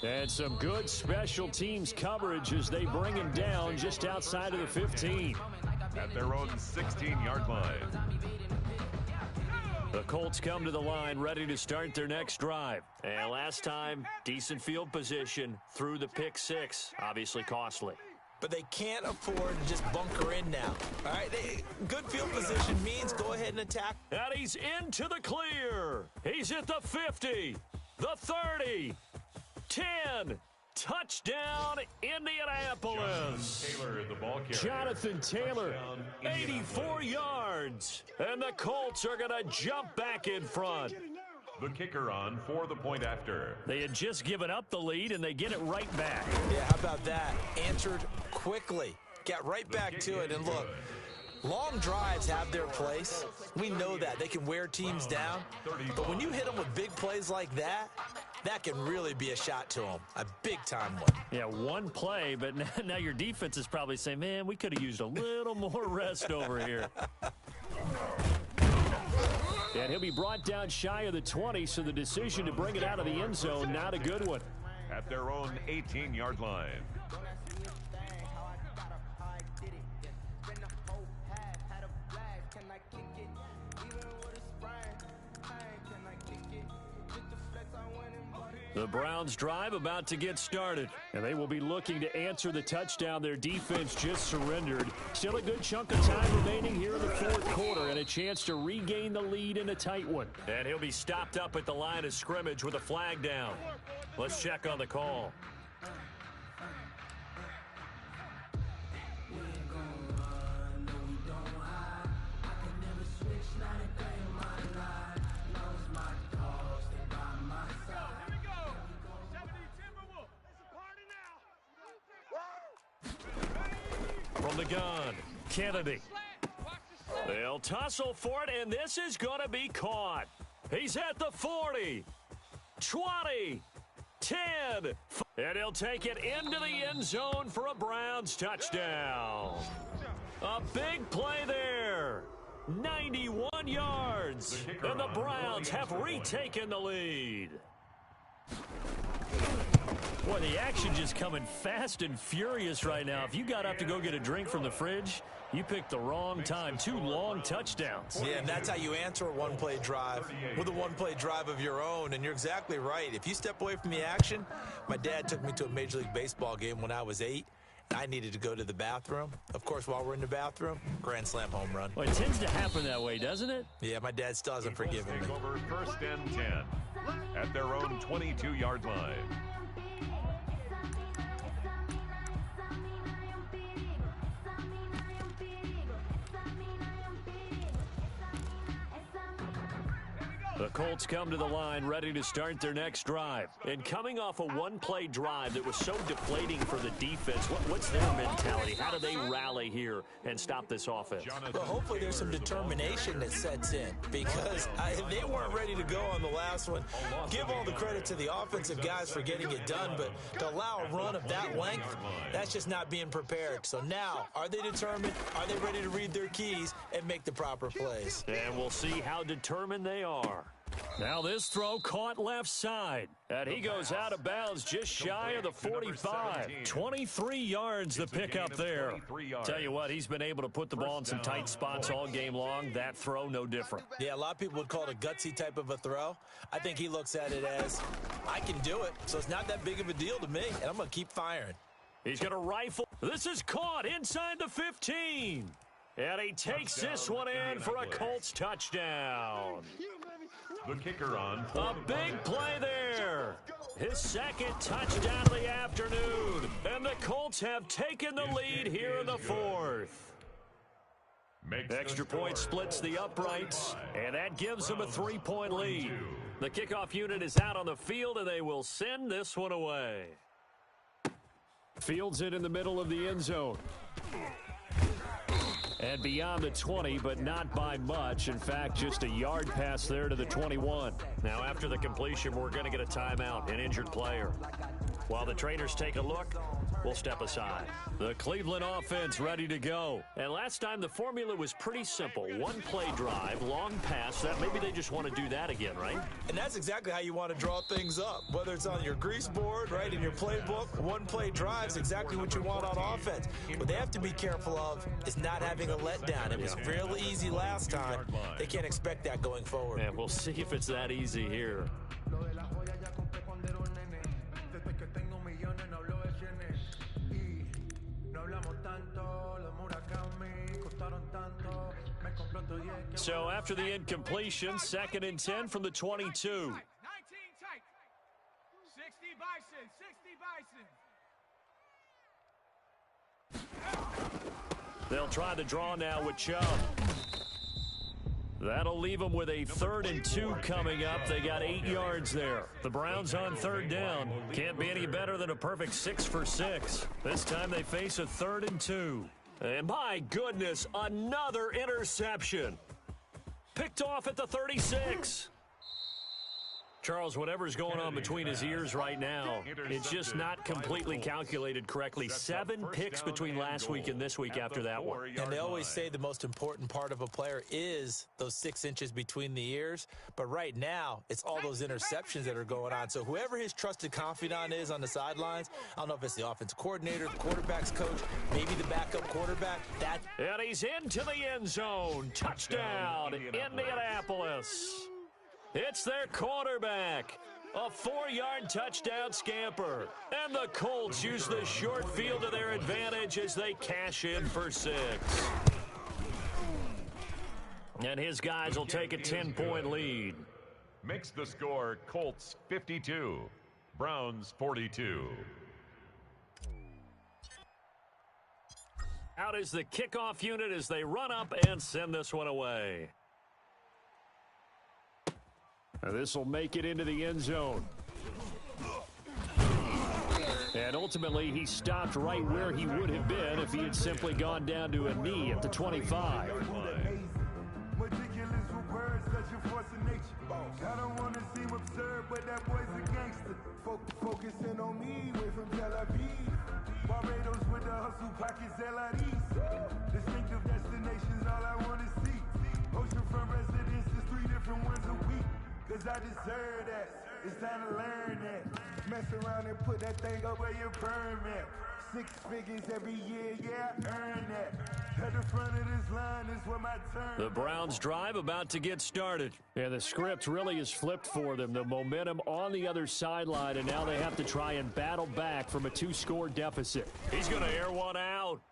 And some good special teams coverage as they bring him down just outside of the 15. At their own 16-yard line. The Colts come to the line ready to start their next drive. And last time, decent field position through the pick 6. Obviously costly. But they can't afford to just bunker in now. All right, good field position means go ahead and attack. And he's into the clear. He's at the 50, the 30, 10. Touchdown, Indianapolis. Jonathan Taylor, 84 yards. And the Colts are going to jump back in front. The kicker on for the point after. They had just given up the lead, and they get it right back. Yeah, how about that? Answered quickly. Got right back to it. And look, long drives have their place. We know that. They can wear teams down. But when you hit them with big plays like that, that can really be a shot to them. A big-time one. Yeah, one play, but now your defense is probably saying, man, we could have used a little more rest over here. And he'll be brought down shy of the 20, so the decision to bring it out of the end zone, not a good one. At their own 18-yard line. The Browns drive about to get started, and they will be looking to answer the touchdown their defense just surrendered. Still a good chunk of time remaining here in the fourth quarter and a chance to regain the lead in a tight one. And he'll be stopped up at the line of scrimmage with a flag down. Let's check on the call. From the gun, Kennedy. They'll tussle for it, and this is going to be caught. He's at the 40, 20, 10, and he'll take it into the end zone for a Browns touchdown. A big play there. 91 yards, and the Browns have retaken the lead. Boy, the action just coming fast and furious right now. If you got up to go get a drink from the fridge, you picked the wrong time. 2 long touchdowns. Yeah, and that's how you answer a one-play drive with a one-play drive of your own. And you're exactly right. If you step away from the action, my dad took me to a Major League Baseball game when I was 8. I needed to go to the bathroom. Of course, while we're in the bathroom, grand slam home run. Well, it tends to happen that way, doesn't it? Yeah, my dad still hasn't forgiven me. Over 1st and 10 at their own 22-yard line. The Colts come to the line ready to start their next drive. And coming off a one-play drive that was so deflating for the defense, what's their mentality? How do they rally here and stop this offense? Well, hopefully there's some determination that sets in because they weren't ready to go on the last one. Give all the credit to the offensive guys for getting it done, but to allow a run of that length, that's just not being prepared. So now, are they determined? Are they ready to read their keys and make the proper plays? And we'll see how determined they are. Now this throw caught left side, and he goes out of bounds just shy of the 45. 23 yards the pickup there. Tell you what, he's been able to put the ball in some tight spots all game long. That throw, no different. Yeah, a lot of people would call it a gutsy type of a throw. I think he looks at it as, I can do it, so it's not that big of a deal to me, and I'm going to keep firing. He's going to rifle. This is caught inside the 15. And he takes this one in for a Colts touchdown. The kicker on. A big play there. His second touchdown of the afternoon. And the Colts have taken the lead here in the fourth. Extra point splits the uprights, and that gives them a 3-point lead. The kickoff unit is out on the field, and they will send this one away. Fields it in the middle of the end zone. And beyond the 20, but not by much. In fact, just a yard pass there to the 21. Now, after the completion, we're going to get a timeout, an injured player. While the trainers take a look, we'll step aside. The Cleveland offense ready to go. And last time, the formula was pretty simple. One play drive, long pass. That maybe they just want to do that again, right? And that's exactly how you want to draw things up. Whether it's on your grease board, right, in your playbook, one play drive is exactly what you want on offense. What they have to be careful of is not having a letdown. It was real easy last time. They can't expect that going forward. And we'll see if it's that easy here. So after the incompletion, 2nd and 10 from the 22. 19 tight. 60 Bison. 60 Bison. They'll try the draw now with Chubb. That'll leave them with a 3rd and 2 coming up. They got 8 yards there. The Browns on 3rd down. Can't be any better than a perfect 6 for 6. This time they face a 3rd and 2. And my goodness, another interception. Picked off at the 36. Charles, whatever's going on between his ears right now, it's just not completely calculated correctly. 7 picks between last week and this week after that one. And they always say the most important part of a player is those 6 inches between the ears. But right now, it's all those interceptions that are going on. So whoever his trusted confidant is on the sidelines, I don't know if it's the offensive coordinator, the quarterback's coach, maybe the backup quarterback. And he's into the end zone. Touchdown, Indianapolis. It's their quarterback. A 4-yard touchdown scamper. And the Colts use the short field to their advantage as they cash in for 6. And his guys will take a 10-point lead. Makes the score Colts 52, Browns 42. Out is the kickoff unit as they run up and send this one away. This will make it into the end zone. And ultimately, he stopped right where he would have been if he had simply gone down to a knee at the 25. Meticulous with words, such a force of nature. I don't want to seem absurd, but that boy's a gangster. Focusing on me, way from Tel Aviv. Barbados with the hustle pockets, LIDs. Distinctive destinations, all I want to see. Oceanfront residences, 3 different ones a week. Cause I deserve that. It's time to learn that. Mess around and put that thing up where you burn at. 6 figures every year, yeah, I earn that. At the front of this line is where my turn. The Browns drive about to get started. And the script really is flipped for them. The momentum on the other sideline, and now they have to try and battle back from a 2-score deficit. He's going to air one out.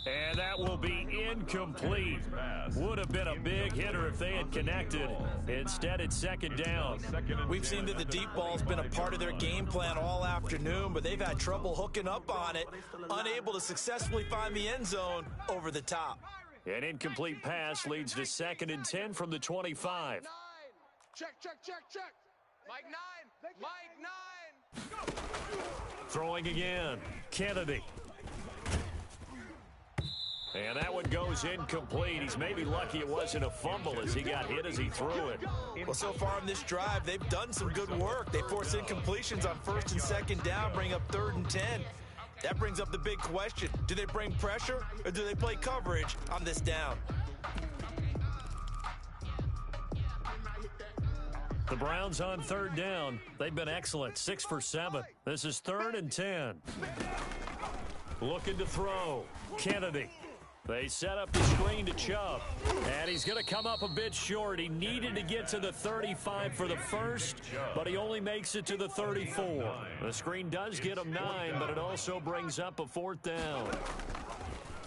And that will be incomplete. Would have been a big hitter if they had connected. Instead, it's 2nd down. We've seen that the deep ball's been a part of their game plan all afternoon, but they've had trouble hooking up on it, unable to successfully find the end zone over the top. An incomplete pass leads to 2nd and 10 from the 25. Check. Mike 9. Go. Throwing again. Kennedy. And that one goes incomplete. He's maybe lucky it wasn't a fumble as he got hit as he threw it. Well, so far in this drive, they've done some good work. They force incompletions on 1st and 2nd down, bring up 3rd and 10. That brings up the big question. Do they bring pressure or do they play coverage on this down? The Browns on 3rd down. They've been excellent. 6 for 7. This is 3rd and 10. Looking to throw. Kennedy. They set up the screen to Chubb. And he's going to come up a bit short. He needed to get to the 35 for the first, but he only makes it to the 34. The screen does get him 9, but it also brings up a 4th down.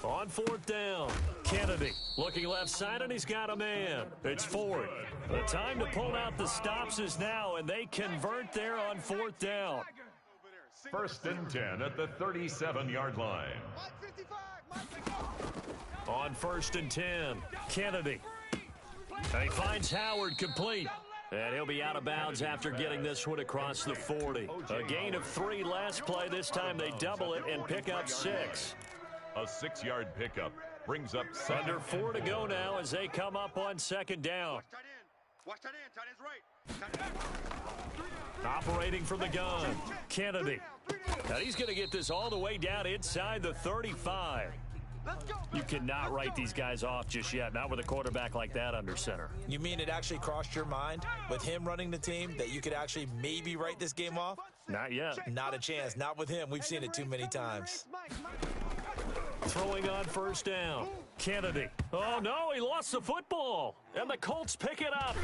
On 4th down, Kennedy looking left side, and he's got a man. It's 4th. The time to pull out the stops is now, and they convert there on 4th down. 1st and 10 at the 37-yard line. On 1st and 10, Kennedy. And he finds Howard complete. And he'll be out of bounds after getting this one across the 40. A gain of 3 last play. This time they double it and pick up 6. A 6-yard pickup brings up second. Under 4 to go now as they come up on second down. Watch that in. Tight end's right. Operating from the gun, Kennedy. Now he's going to get this all the way down inside the 35. You cannot write these guys off just yet, not with a quarterback like that under center. You mean it actually crossed your mind with him running the team that you could actually maybe write this game off? Not yet. Not a chance. Not with him. We've seen it too many times. Throwing on first down, Kennedy. Oh, no, he lost the football, and the Colts pick it up.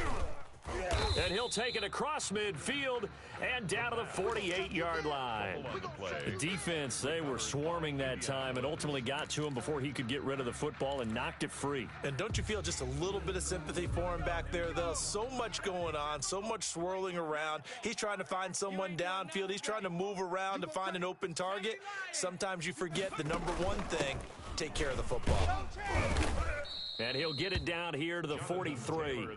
And he'll take it across midfield and down to the 48-yard line. The defense, they were swarming that time and ultimately got to him before he could get rid of the football and knocked it free. And don't you feel just a little bit of sympathy for him back there, though? So much going on, so much swirling around. He's trying to find someone downfield. He's trying to move around to find an open target. Sometimes you forget the number one thing, take care of the football. And he'll get it down here to the 43.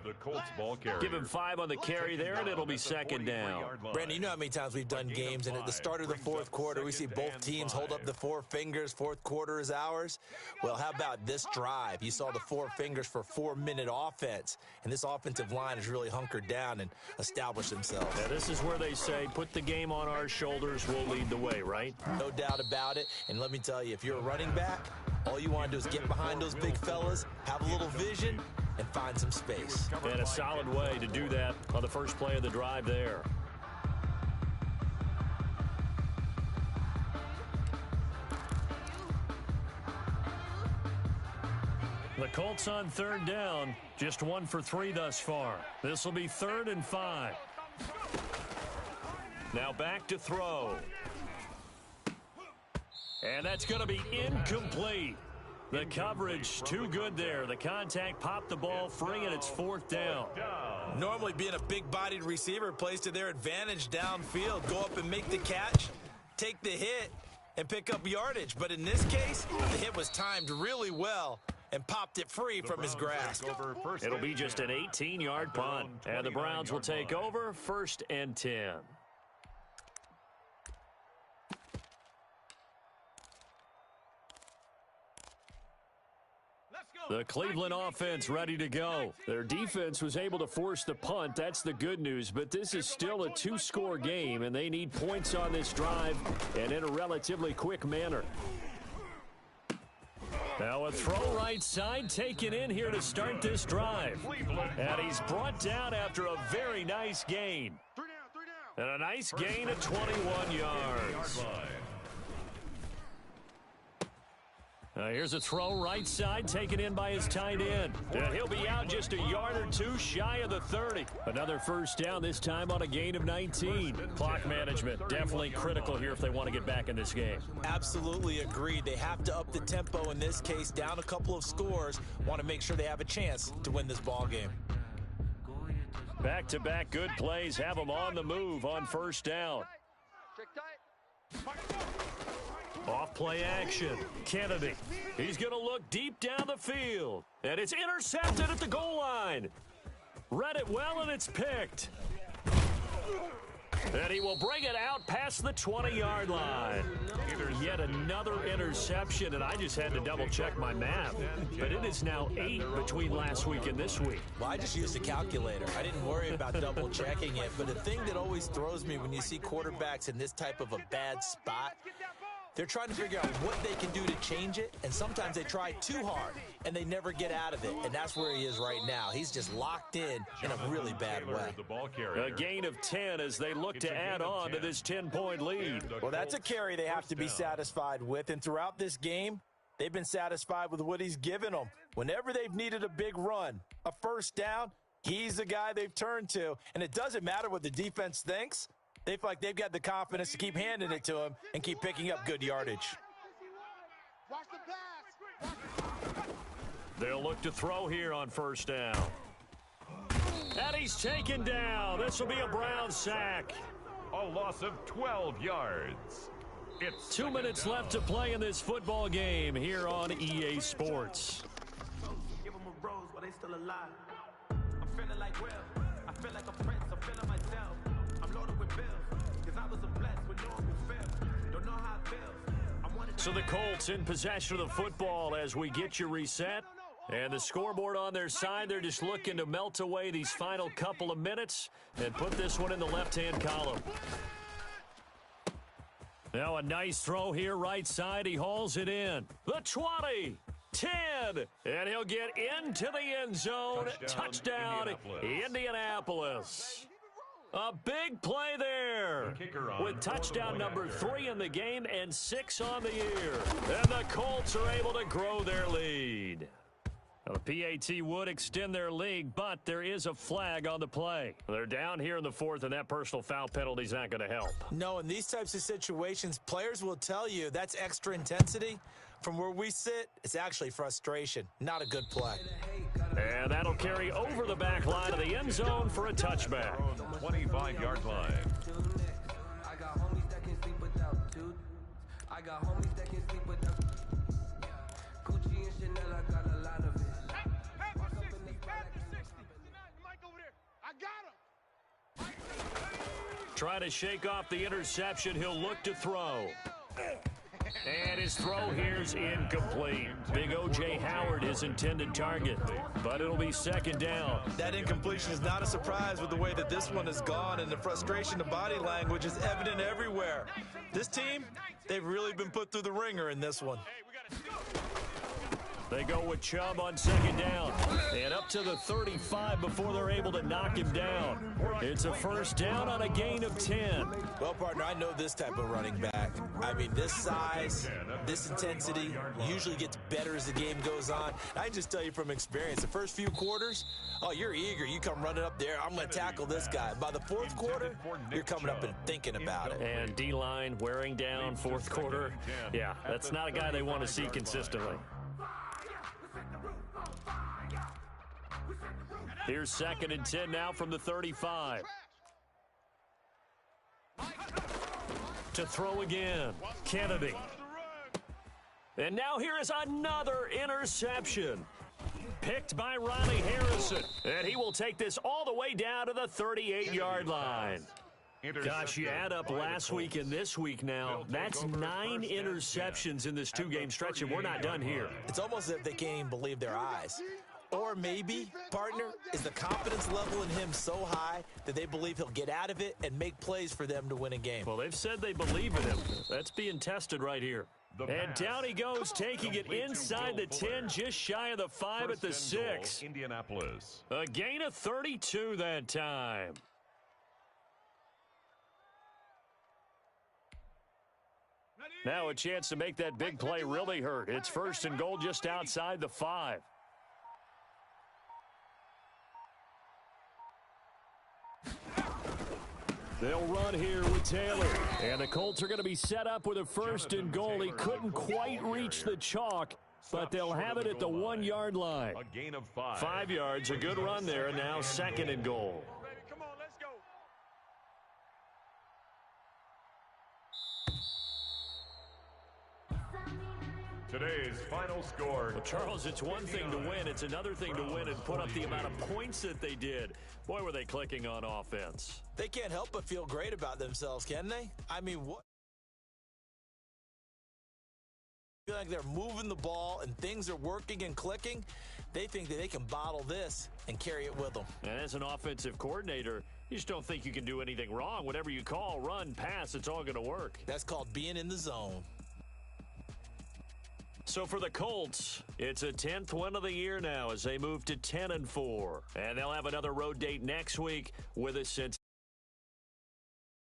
Give him 5 on the carry there, and it'll be second down. Brandon, you know how many times we've done games, and at the start of the fourth quarter, we see both teams hold up the 4 fingers, fourth quarter is ours. Well, how about this drive? You saw the 4 fingers for 4-minute offense, and this offensive line has really hunkered down and established themselves. Yeah, this is where they say, put the game on our shoulders, we'll lead the way, right? No doubt about it, and let me tell you, if you're a running back, all you want to do is get behind those big fellas, have a little vision, and find some space. And a solid way to do that on the first play of the drive there. The Colts on third down, just 1 for 3 thus far. This will be 3rd and 5. Now back to throw. And that's going to be incomplete. The coverage too good there. The contact popped the ball free, and it's 4th down. Normally being a big-bodied receiver plays to their advantage downfield. Go up and make the catch, take the hit, and pick up yardage. But in this case, the hit was timed really well and popped it free from his grasp. It'll be just an 18-yard punt, and the Browns will take over 1st and 10. The Cleveland offense ready to go. Their defense was able to force the punt. That's the good news, but this is still a 2-score game, and they need points on this drive and in a relatively quick manner. Now a throw right side taken in here to start this drive. And he's brought down after a very nice gain. And a nice gain of 21 yards. Here's a throw right side taken in by his tight end. And he'll be out just a yard or 2 shy of the 30. Another first down, this time on a gain of 19. Clock management definitely critical here if they want to get back in this game. Absolutely agreed. They have to up the tempo in this case, down a couple of scores. Want to make sure they have a chance to win this ball game. Back-to-back good plays have them on the move on first down. Off play action. Kennedy. He's going to look deep down the field. And it's intercepted at the goal line. Read it well, and it's picked. And he will bring it out past the 20-yard line. Yet another interception, and I just had to double-check my math. But it is now 8 between last week and this week. Well, I just used a calculator. I didn't worry about double-checking it. But the thing that always throws me when you see quarterbacks in this type of a bad spot, they're trying to figure out what they can do to change it, and sometimes they try too hard, and they never get out of it, and that's where he is right now. He's just locked in a really bad way. A gain of 10 as they look to add on to this 10-point lead. Well, that's a carry they have to be satisfied with, and throughout this game, they've been satisfied with what he's given them. Whenever they've needed a big run, a first down, he's the guy they've turned to, and it doesn't matter what the defense thinks. They feel like they've got the confidence to keep handing it to him and keep picking up good yardage. They'll look to throw here on first down. And he's taken down. This will be a Brown sack. A loss of 12 yards. It's 2 minutes left to play in this football game here on EA Sports. Give them a rose while they still alive. I'm feeling like, well, I feel like I'm So the Colts in possession of the football as we get you reset. And the scoreboard on their side, they're just looking to melt away these final couple of minutes and put this one in the left-hand column. Now a nice throw here, right side. He hauls it in. The 20, 10, and he'll get into the end zone. Touchdown, Indianapolis. A big play there with touchdown number 3 in the game and 6 on the year. And the Colts are able to grow their lead. Well, the PAT would extend their lead, but there is a flag on the play. They're down here in the 4th, and that personal foul penalty is not going to help. No, in these types of situations, players will tell you that's extra intensity. From where we sit, it's actually frustration. Not a good play. And that'll carry over the back line of the end zone for a touchback. 25-yard line. I got homies that can sleep without dude. I got homies that can sleep without Gucci and Chanel, I got a lot of it. Pass the 60, pass the 60. Mike over there. I got him. Trying to shake off the interception. He'll look to throw. And his throw here's incomplete. Big O.J. Howard, his intended target. But it'll be second down. That incompletion is not a surprise with the way that this one has gone, and the frustration of body language is evident everywhere. This team, they've really been put through the ringer in this one. They go with Chubb on second down. And up to the 35 before they're able to knock him down. It's a first down on a gain of 10. Well, partner, I know this type of running back. I mean, this size, this intensity usually gets better as the game goes on. I can just tell you from experience, the first few quarters, oh, you're eager. You come running up there, I'm going to tackle this guy. By the 4th quarter, you're coming up and thinking about it. And D-line wearing down 4th quarter. Yeah, that's not a guy they want to see consistently. Here's 2nd and 10 now from the 35. To throw again, Kennedy. And now here is another interception. Picked by Riley Harrison. And he will take this all the way down to the 38-yard line. Gosh, you add up last week and this week now, that's 9 interceptions in this 2-game stretch, and we're not done here. It's almost as if they can't even believe their eyes. Or maybe, partner, is the confidence level in him so high that they believe he'll get out of it and make plays for them to win a game. Well, they've said they believe in him. That's being tested right here. And down he goes, taking it inside the 10, just shy of the 5 at the 6. Indianapolis. A gain of 32 that time. Now a chance to make that big play really hurt. It's 1st and goal just outside the 5. They'll run here with Taylor. And the Colts are going to be set up with a 1st and goal. He couldn't quite reach the chalk, but they'll have it at the 1-yard line. A gain of 5. 5 yards, a good run there, and now 2nd and goal. Come on, let's go. Today's final score. Well, Charles, it's one thing to win. It's another thing to win and put up the amount of points that they did. Boy, were they clicking on offense. They can't help but feel great about themselves, can they? I mean, what? Feel like they're moving the ball and things are working and clicking. They think that they can bottle this and carry it with them. And as an offensive coordinator, you just don't think you can do anything wrong. Whatever you call, run, pass, it's all going to work. That's called being in the zone. So for the Colts, it's a 10th win of the year now as they move to 10-4. And they'll have another road date next week with a